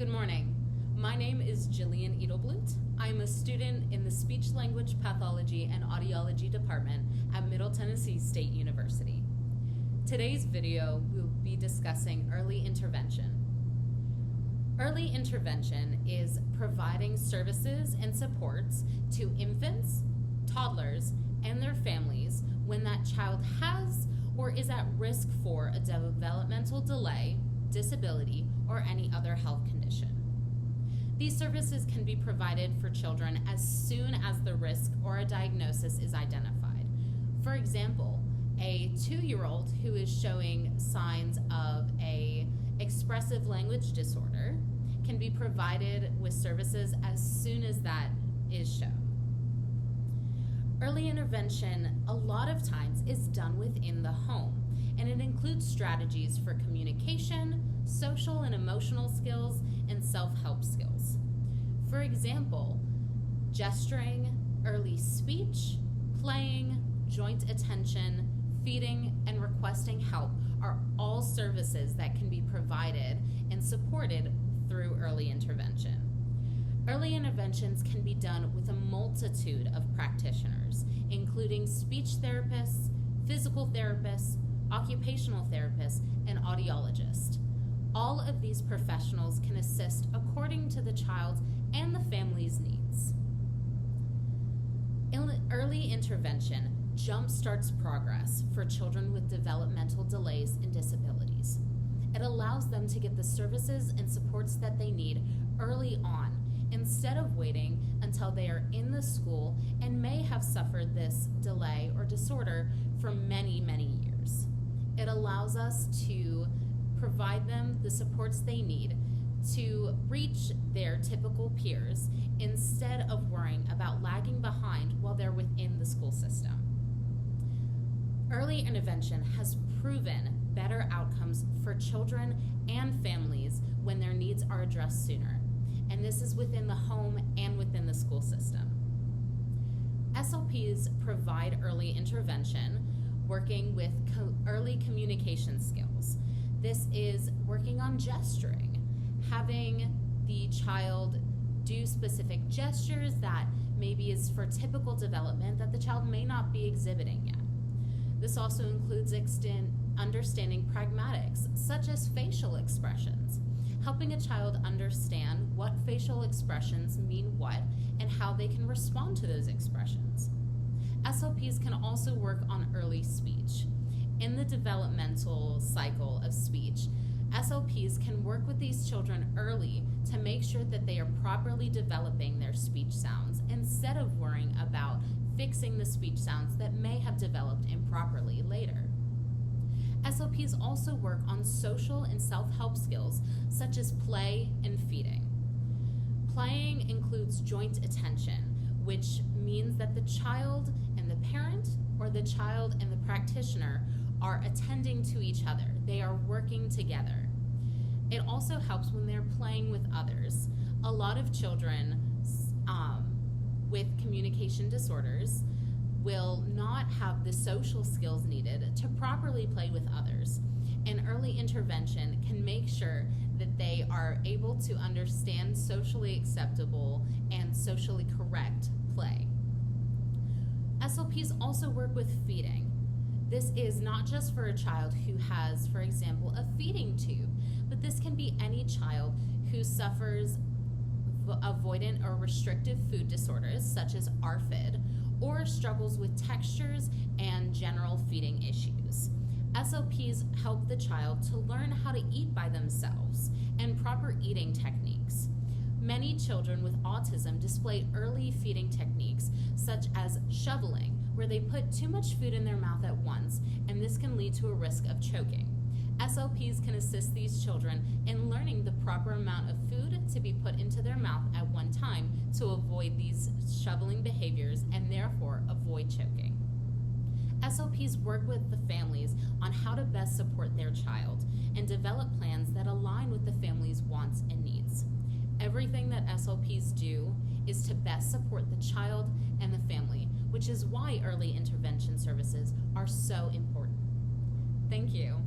Good morning. My name is Jillian Edelblut. I'm a student in the Speech Language Pathology and Audiology Department at Middle Tennessee State University. Today's video will be discussing early intervention. Early intervention is providing services and supports to infants, toddlers, and their families when that child has or is at risk for a developmental delay, disability, or any other health condition. These services can be provided for children as soon as the risk or a diagnosis is identified. For example, a 2-year-old who is showing signs of a expressive language disorder can be provided with services as soon as that is shown. Early intervention, a lot of times, is done within the home, and it includes strategies for communication, social and emotional skills, and self-help skills. For example, gesturing, early speech, playing, joint attention, feeding, and requesting help are all services that can be provided and supported through early intervention. Early interventions can be done with a multitude of practitioners, including speech therapists, physical therapists, occupational therapists, and audiologists. All of these professionals can assist according to the child's and the family's needs. Early intervention jumpstarts progress for children with developmental delays and disabilities. It allows them to get the services and supports that they need early on, instead of waiting until they are in the school and may have suffered this delay or disorder for many, many years. It allows us to provide them the supports they need to reach their typical peers instead of worrying about lagging behind while they're within the school system. Early intervention has proven better outcomes for children and families when their needs are addressed sooner, and this is within the home and within the school system. SLPs provide early intervention working with early communication skills. This is working on gesturing, having the child do specific gestures that maybe is for typical development that the child may not be exhibiting yet. This also includes understanding pragmatics, such as facial expressions, helping a child understand what facial expressions mean what and how they can respond to those expressions. SLPs can also work on early speech. In the developmental cycle of speech, SLPs can work with these children early to make sure that they are properly developing their speech sounds instead of worrying about fixing the speech sounds that may have developed improperly later. SLPs also work on social and self-help skills such as play and feeding. Playing includes joint attention, which means that the child and the parent or the child and the practitioner are attending to each other. They are working together. It also helps when they're playing with others. A lot of children with communication disorders will not have the social skills needed to properly play with others. And early intervention can make sure that they are able to understand socially acceptable and socially correct play. SLPs also work with feeding. This is not just for a child who has, for example, a feeding tube, but this can be any child who suffers avoidant or restrictive food disorders such as ARFID, or struggles with textures and general feeding issues. SLPs help the child to learn how to eat by themselves and proper eating techniques. Many children with autism display early feeding techniques such as shoveling, where they put too much food in their mouth at once, and this can lead to a risk of choking. SLPs can assist these children in learning the proper amount of food to be put into their mouth at one time to avoid these shoveling behaviors and therefore avoid choking. SLPs work with the families on how to best support their child and develop plans that align with the family's wants and needs. Everything that SLPs do is to best support the child and the family, which is why early intervention services are so important. Thank you.